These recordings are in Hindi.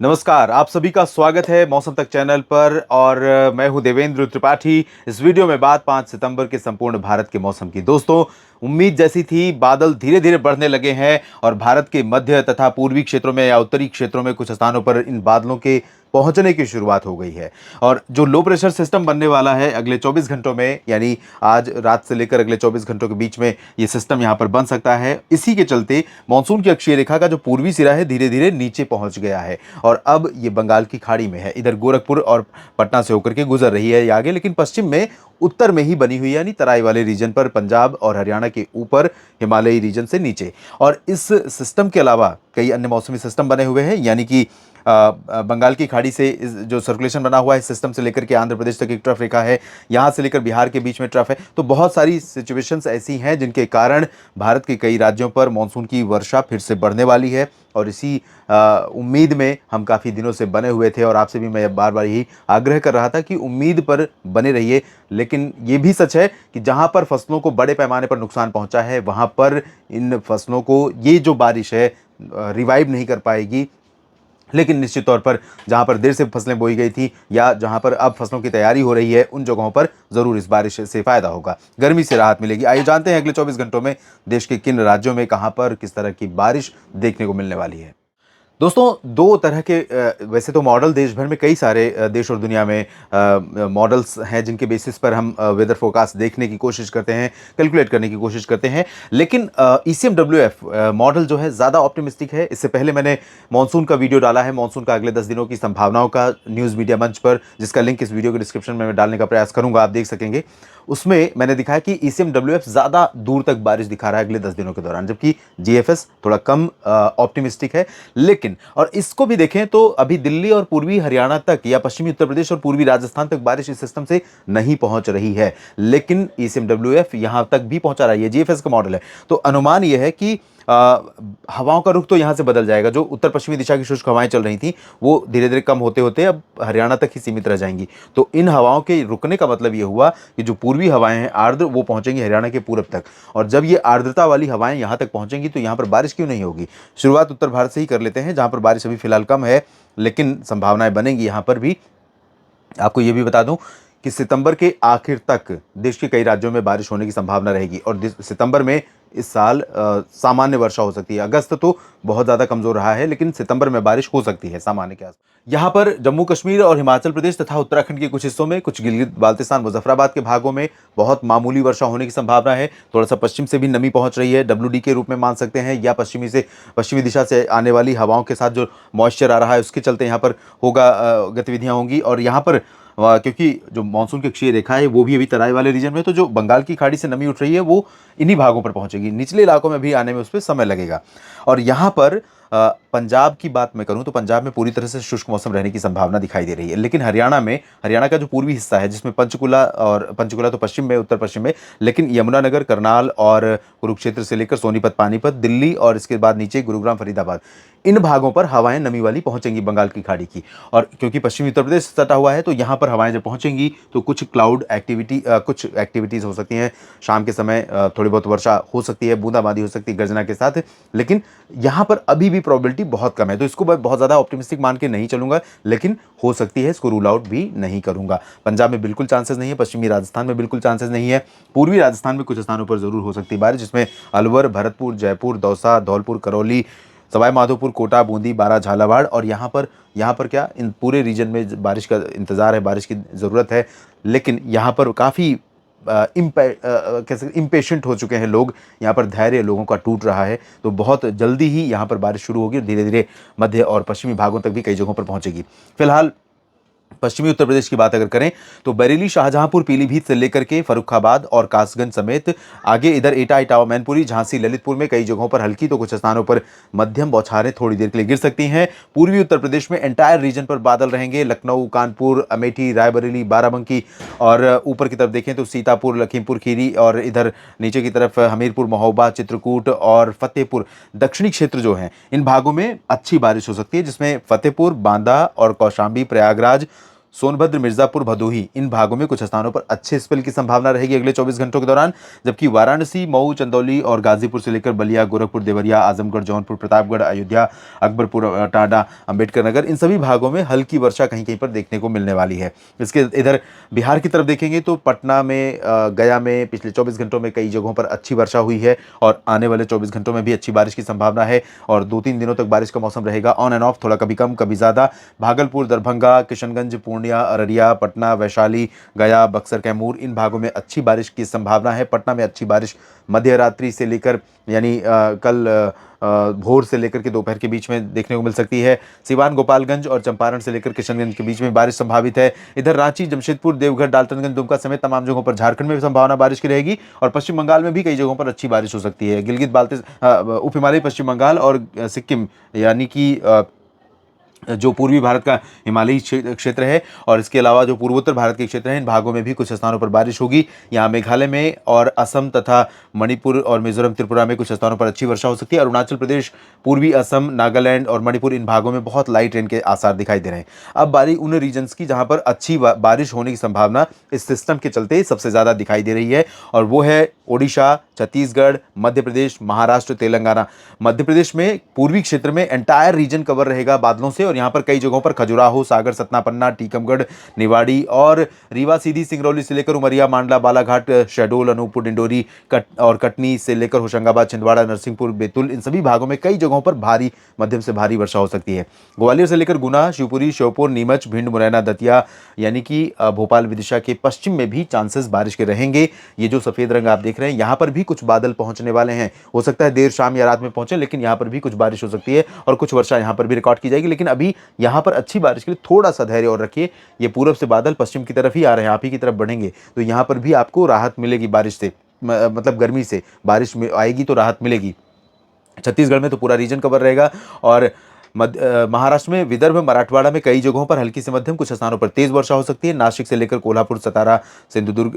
नमस्कार, आप सभी का स्वागत है मौसम तक चैनल पर और मैं हूं देवेंद्र त्रिपाठी। इस वीडियो में बात 5 सितंबर के संपूर्ण भारत के मौसम की। दोस्तों, उम्मीद जैसी थी, बादल धीरे धीरे बढ़ने लगे हैं और भारत के मध्य तथा पूर्वी क्षेत्रों में या उत्तरी क्षेत्रों में कुछ स्थानों पर इन बादलों के पहुंचने की शुरुआत हो गई है। और जो लो प्रेशर सिस्टम बनने वाला है अगले 24 घंटों में, यानी आज रात से लेकर अगले 24 घंटों के बीच में ये सिस्टम यहां पर बन सकता है। इसी के चलते मानसून की अक्षीय रेखा का जो पूर्वी सिरा है धीरे धीरे नीचे पहुंच गया है और अब ये बंगाल की खाड़ी में है। इधर गोरखपुर और पटना से होकर के गुजर रही है ये आगे, लेकिन पश्चिम में उत्तर में ही बनी हुई है, यानी तराई वाले रीजन पर, पंजाब और हरियाणा के ऊपर, हिमालयी रीजन से नीचे। और इस सिस्टम के अलावा कई अन्य मौसमी सिस्टम बने हुए हैं, यानी कि बंगाल की खाड़ी से जो सर्कुलेशन बना हुआ है इस सिस्टम से लेकर के आंध्र प्रदेश तक एक ट्रफ रेखा है, यहाँ से लेकर बिहार के बीच में ट्रफ है। तो बहुत सारी सिचुएशंस ऐसी हैं जिनके कारण भारत के कई राज्यों पर मानसून की वर्षा फिर से बढ़ने वाली है और इसी उम्मीद में हम काफ़ी दिनों से बने हुए थे और आपसे भी मैं बार बार यही आग्रह कर रहा था कि उम्मीद पर बने रहिए। लेकिन ये भी सच है कि जहाँ पर फसलों को बड़े पैमाने पर नुकसान पहुँचा है वहाँ पर इन फसलों को ये जो बारिश है रिवाइव नहीं कर पाएगी। लेकिन निश्चित तौर पर जहां पर देर से फसलें बोई गई थी या जहां पर अब फसलों की तैयारी हो रही है उन जगहों पर जरूर इस बारिश से फायदा होगा, गर्मी से राहत मिलेगी। आइए जानते हैं अगले 24 घंटों में देश के किन राज्यों में कहां पर किस तरह की बारिश देखने को मिलने वाली है। दोस्तों, दो तरह के वैसे तो मॉडल देश भर में कई सारे देश और दुनिया में मॉडल्स हैं जिनके बेसिस पर हम वेदर फोरकास्ट देखने की कोशिश करते हैं, कैलकुलेट करने की कोशिश करते हैं। लेकिन ECMWF मॉडल जो है ज़्यादा ऑप्टिमिस्टिक है। इससे पहले मैंने मानसून का वीडियो डाला है, मानसून का अगले 10 दिनों की संभावनाओं का, न्यूज़ मीडिया मंच पर, जिसका लिंक इस वीडियो के डिस्क्रिप्शन में मैं डालने का प्रयास करूंगा, आप देख सकेंगे। उसमें मैंने दिखाया कि ECMWF ज़्यादा दूर तक बारिश दिखा रहा है अगले 10 दिनों के दौरान, जबकि GFS थोड़ा कम ऑप्टिमिस्टिक है। लेकिन और इसको भी देखें तो अभी दिल्ली और पूर्वी हरियाणा तक या पश्चिमी उत्तर प्रदेश और पूर्वी राजस्थान तक बारिश इस सिस्टम से नहीं पहुंच रही है, लेकिन ECMWF यहां तक भी पहुंचा रही है। GFS का मॉडल है, तो अनुमान यह है कि हवाओं का रुख तो यहां से बदल जाएगा। जो उत्तर पश्चिमी दिशा की शुष्क हवाएं चल रही थी वो धीरे धीरे कम होते होते अब हरियाणा तक ही सीमित रह जाएंगी। तो इन हवाओं के रुकने का मतलब ये हुआ कि जो पूर्वी हवाएं हैं आर्द्र, वो पहुंचेंगी हरियाणा के पूरब तक। और जब ये आर्द्रता वाली हवाएं यहां तक पहुंचेंगी तो यहां पर बारिश क्यों नहीं होगी। शुरुआत उत्तर भारत से ही कर लेते हैं, जहां पर बारिश अभी फिलहाल कम है, लेकिन संभावनाएं बनेंगी यहां पर भी। आपको ये भी बता दूं कि सितंबर के आखिर तक देश के कई राज्यों में बारिश होने की संभावना रहेगी और सितंबर में इस साल सामान्य वर्षा हो सकती है। अगस्त तो बहुत ज़्यादा कमज़ोर रहा है, लेकिन सितंबर में बारिश हो सकती है सामान्य के आसपास। यहाँ पर जम्मू कश्मीर और हिमाचल प्रदेश तथा उत्तराखंड के कुछ हिस्सों में, कुछ गिलगित बाल्तिस्तान मुजफ्फराबाद के भागों में बहुत मामूली वर्षा होने की संभावना है। थोड़ा सा पश्चिम से भी नमी पहुंच रही है, WD के रूप में मान सकते हैं, या पश्चिमी दिशा से आने वाली हवाओं के साथ जो मॉइस्चर आ रहा है उसके चलते यहाँ पर होगा, गतिविधियाँ होंगी। और यहाँ पर क्योंकि जो मानसून की अक्षीय रेखा है वो भी अभी तराई वाले रीजन में, तो जो बंगाल की खाड़ी से नमी उठ रही है वो इन्हीं भागों पर पहुंचेगी। निचले इलाकों में भी आने में उस पर समय लगेगा। और यहाँ पर पंजाब की बात मैं करूं तो पंजाब में पूरी तरह से शुष्क मौसम रहने की संभावना दिखाई दे रही है। लेकिन हरियाणा का जो पूर्वी हिस्सा है, जिसमें पंचकुला तो पश्चिम में, उत्तर पश्चिम में, लेकिन यमुनानगर, करनाल और कुरुक्षेत्र से लेकर सोनीपत, पानीपत, दिल्ली और इसके बाद नीचे गुरुग्राम, फरीदाबाद, इन भागों पर हवाएं नमी वाली पहुंचेंगी बंगाल की खाड़ी की। और क्योंकि पश्चिमी उत्तर प्रदेश सटा हुआ है तो यहाँ पर हवाएं जब पहुंचेंगी तो कुछ क्लाउड एक्टिविटी, कुछ एक्टिविटीज़ हो सकती हैं। शाम के समय थोड़ी बहुत वर्षा हो सकती है, बूंदाबांदी हो सकती है गर्जना के साथ, लेकिन यहाँ पर अभी भी प्रोबेबिलिटी बहुत कम है। तो इसको मैं बहुत ज़्यादा ऑप्टिमिस्टिक मान के नहीं चलूंगा, लेकिन हो सकती है, इसको रूल आउट भी नहीं करूंगा। पंजाब में बिल्कुल चांसेस नहीं है, पश्चिमी राजस्थान में बिल्कुल चांसेस नहीं है, पूर्वी राजस्थान में कुछ स्थानों पर जरूर हो सकती है बारिश, जिसमें अलवर, भरतपुर, जयपुर, दौसा, धौलपुर, करौली, सवाई माधोपुर, कोटा, बूंदी, बारा, झालावाड़। और यहाँ पर क्या इन पूरे रीजन में बारिश का इंतज़ार है, बारिश की ज़रूरत है। लेकिन यहाँ पर काफ़ी कैसे इम्पेशेंट हो चुके हैं लोग, यहाँ पर धैर्य लोगों का टूट रहा है। तो बहुत जल्दी ही यहाँ पर बारिश शुरू होगी और धीरे धीरे मध्य और पश्चिमी भागों तक भी कई जगहों पर पहुँचेगी। फिलहाल पश्चिमी उत्तर प्रदेश की बात अगर करें तो बरेली, शाहजहांपुर, पीलीभीत से लेकर के फर्रुखाबाद और कासगंज समेत आगे इधर एटा, इटावा, मैनपुरी, झांसी, ललितपुर में कई जगहों पर हल्की तो कुछ स्थानों पर मध्यम बौछारें थोड़ी देर के लिए गिर सकती हैं। पूर्वी उत्तर प्रदेश में एंटायर रीजन पर बादल रहेंगे। लखनऊ, कानपुर, अमेठी, रायबरेली, बाराबंकी और ऊपर की तरफ देखें तो सीतापुर, लखीमपुर खीरी और इधर नीचे की तरफ हमीरपुर, महोबा, चित्रकूट और फतेहपुर, दक्षिणी क्षेत्र जो हैं इन भागों में अच्छी बारिश हो सकती है, जिसमें फतेहपुर, बांदा और कौशाम्बी, प्रयागराज, सोनभद्र, मिर्जापुर, भदोही इन भागों में कुछ स्थानों पर अच्छे स्पेल की संभावना रहेगी अगले 24 घंटों के दौरान। जबकि वाराणसी, मऊ, चंदौली और गाजीपुर से लेकर बलिया, गोरखपुर, देवरिया, आजमगढ़, जौनपुर, प्रतापगढ़, अयोध्या, अकबरपुर, टांडा, अंबेडकर नगर इन सभी भागों में हल्की वर्षा कहीं कहीं पर देखने को मिलने वाली है। इसके इधर बिहार की तरफ देखेंगे तो पटना में, गया में पिछले 24 घंटों में कई जगहों पर अच्छी वर्षा हुई है और आने वाले 24 घंटों में भी अच्छी बारिश की संभावना है और 2-3 दिनों तक बारिश का मौसम रहेगा ऑन एंड ऑफ, थोड़ा कभी कम कभी ज़्यादा। भागलपुर, दरभंगा, किशनगंज, पूर्णिया, अररिया, पटना, वैशाली, गया, बक्सर, कैमूर इन भागों में अच्छी बारिश की संभावना है। पटना में अच्छी बारिश मध्य रात्रि से लेकर यानी कल भोर से लेकर के दोपहर के बीच में देखने को मिल सकती है। सिवान, गोपालगंज और चंपारण से लेकर किशनगंज के बीच में बारिश संभावित है। इधर रांची, जमशेदपुर, देवघर, डाल्टनगंज, दुमका समेत तमाम जगहों पर झारखंड में भी संभावना बारिश की रहेगी और पश्चिम बंगाल में भी कई जगहों पर अच्छी बारिश हो सकती है। गिलगित बाल्टिस्तान, उप हिमालयी पश्चिम बंगाल और सिक्किम यानी कि जो पूर्वी भारत का हिमालयी क्षेत्र है और इसके अलावा जो पूर्वोत्तर भारत के क्षेत्र हैं इन भागों में भी कुछ स्थानों पर बारिश होगी। यहाँ मेघालय में और असम तथा मणिपुर और मिजोरम, त्रिपुरा में कुछ स्थानों पर अच्छी वर्षा हो सकती है। अरुणाचल प्रदेश, पूर्वी असम, नागालैंड और मणिपुर इन भागों में बहुत लाइट रेन के आसार दिखाई दे रहे हैं। अब बारी उन रीजन्स की जहाँ पर अच्छी बारिश होने की संभावना इस सिस्टम के चलते सबसे ज़्यादा दिखाई दे रही है और वो है ओडिशा, छत्तीसगढ़, मध्य प्रदेश, महाराष्ट्र, तेलंगाना। मध्य प्रदेश में पूर्वी क्षेत्र में एंटायर रीजन कवर रहेगा बादलों से और यहाँ पर कई जगहों पर खजुराहो, सागर, सतना, पन्ना, टीकमगढ़, निवाड़ी और रीवा, सीधी, सिंगरौली से लेकर उमरिया, मांडला, बालाघाट, शहडोल, अनूपपुर, डिंडोरी और कटनी से लेकर होशंगाबाद, छिंदवाड़ा, नरसिंहपुर, बैतूल इन सभी भागों में कई जगहों पर भारी मध्यम से भारी वर्षा हो सकती है। ग्वालियर से लेकर गुना, शिवपुरी, श्योपुर, नीमच, भिंड, मुरैना, दतिया यानी कि भोपाल, विदिशा के पश्चिम में भी चांसेस बारिश के रहेंगे। ये जो सफेद रंग आप देख रहे हैं यहाँ पर भी कुछ बादल पहुंचने वाले हैं, हो सकता है देर शाम या रात में पहुंचे, लेकिन यहाँ पर भी कुछ बारिश हो सकती है और कुछ वर्षा यहाँ पर भी रिकॉर्ड की जाएगी। लेकिन अभी यहाँ पर अच्छी बारिश के लिए थोड़ा सा धैर्य और रखिए। ये पूरब से बादल पश्चिम की तरफ ही आ रहे हैं, आप ही की तरफ बढ़ेंगे तो यहाँ पर भी आपको राहत मिलेगी बारिश से, मतलब गर्मी से बारिश में आएगी तो राहत मिलेगी। छत्तीसगढ़ में तो पूरा रीजन कवर रहेगा और महाराष्ट्र में विदर्भ, मराठवाड़ा में कई जगहों पर हल्की से मध्यम, कुछ स्थानों पर तेज वर्षा हो सकती है। नासिक से लेकर कोल्हापुर, सतारा, सिंधुदुर्ग,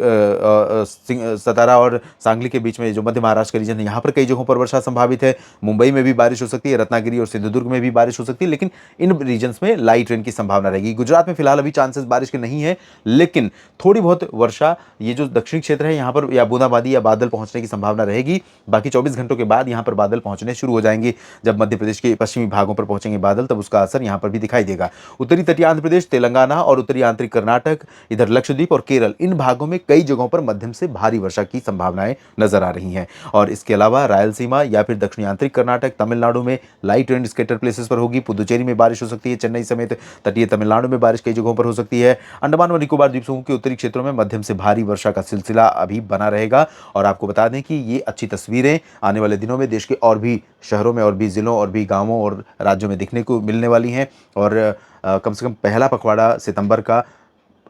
सतारा और सांगली के बीच में जो मध्य महाराष्ट्र का रीजन है यहाँ पर कई जगहों पर वर्षा संभावित है। मुंबई में भी बारिश हो सकती है, रत्नागिरी और सिंधुदुर्ग में भी बारिश हो सकती है, लेकिन इन रीजन्स में लाइट रेन की संभावना रहेगी। गुजरात में फिलहाल अभी चांसेस बारिश के नहीं है, लेकिन थोड़ी बहुत वर्षा ये जो दक्षिणी क्षेत्र है यहाँ पर या बूंदाबांदी या बादल पहुंचने की संभावना रहेगी। बाकी 24 घंटों के बाद यहाँ पर बादल पहुंचने शुरू हो जाएंगे। जब मध्य प्रदेश के पश्चिमी भागों पर पहुंचेंगे बादल तब उसका असर यहां पर भी दिखाई देगा। उत्तरी तटीय आंध्र प्रदेश, तेलंगाना और उत्तरी आंतरिक कर्नाटक, इधर लक्षद्वीप और केरल इन भागों में कई जगहों पर मध्यम से भारी वर्षा की संभावनाएं नजर आ रही हैं और इसके अलावा रायलसीमा या फिर दक्षिणी आंतरिक कर्नाटक, तमिलनाडु में लाइट रेन स्केटर प्लेसेस पर होगी। पुदुचेरी में बारिश हो सकती है, चेन्नई समेत तटीय तमिलनाडु में बारिश कई जगहों पर हो सकती है। अंडमान व निकोबार द्वीप समूह के उत्तरी क्षेत्रों में मध्यम से भारी वर्षा का सिलसिला अभी बना रहेगा और आपको बता दें कि ये अच्छी तस्वीरें आने वाले दिनों में देश के और भी शहरों में और भी जिलों और भी गांवों और राज्यों में दिखने को मिलने वाली हैं और कम से कम पहला पखवाड़ा सितंबर का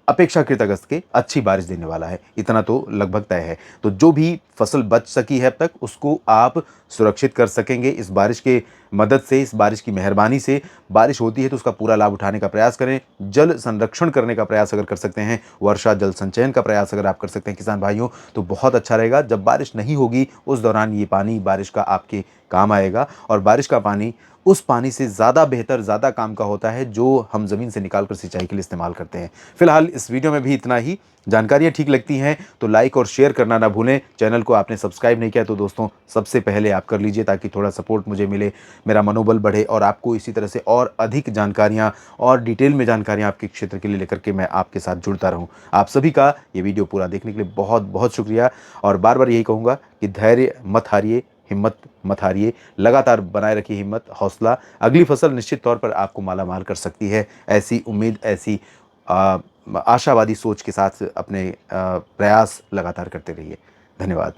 अपेक्षाकृत अगस्त के अच्छी बारिश देने वाला है, इतना तो लगभग तय है। तो जो भी फसल बच सकी है अब तक उसको आप सुरक्षित कर सकेंगे इस बारिश के मदद से, इस बारिश की मेहरबानी से। बारिश होती है तो उसका पूरा लाभ उठाने का प्रयास करें, जल संरक्षण करने का प्रयास अगर कर सकते हैं, वर्षा जल संचयन का प्रयास अगर आप कर सकते हैं किसान भाइयों तो बहुत अच्छा रहेगा। जब बारिश नहीं होगी उस दौरान ये पानी बारिश का आपके काम आएगा और बारिश का पानी उस पानी से ज़्यादा बेहतर, ज़्यादा काम का होता है जो हम ज़मीन से निकाल कर सिंचाई के लिए इस्तेमाल करते हैं। फिलहाल इस वीडियो में भी इतना ही। जानकारियाँ ठीक लगती हैं तो लाइक और शेयर करना ना भूलें। चैनल को आपने सब्सक्राइब नहीं किया तो दोस्तों सबसे पहले आप कर लीजिए ताकि थोड़ा सपोर्ट मुझे मिले, मेरा मनोबल बढ़े और आपको इसी तरह से और अधिक जानकारियाँ और डिटेल में जानकारियाँ आपके क्षेत्र के लिए लेकर के मैं आपके साथ जुड़ता रहूँ। आप सभी का ये वीडियो पूरा देखने के लिए बहुत बहुत शुक्रिया और बार बार यही कहूँगा कि धैर्य मत हारिए, हिम्मत मत हारिए, लगातार बनाए रखिए हिम्मत, हौसला। अगली फसल निश्चित तौर पर आपको मालामाल कर सकती है। ऐसी उम्मीद, ऐसी आशावादी सोच के साथ अपने प्रयास लगातार करते रहिए। धन्यवाद।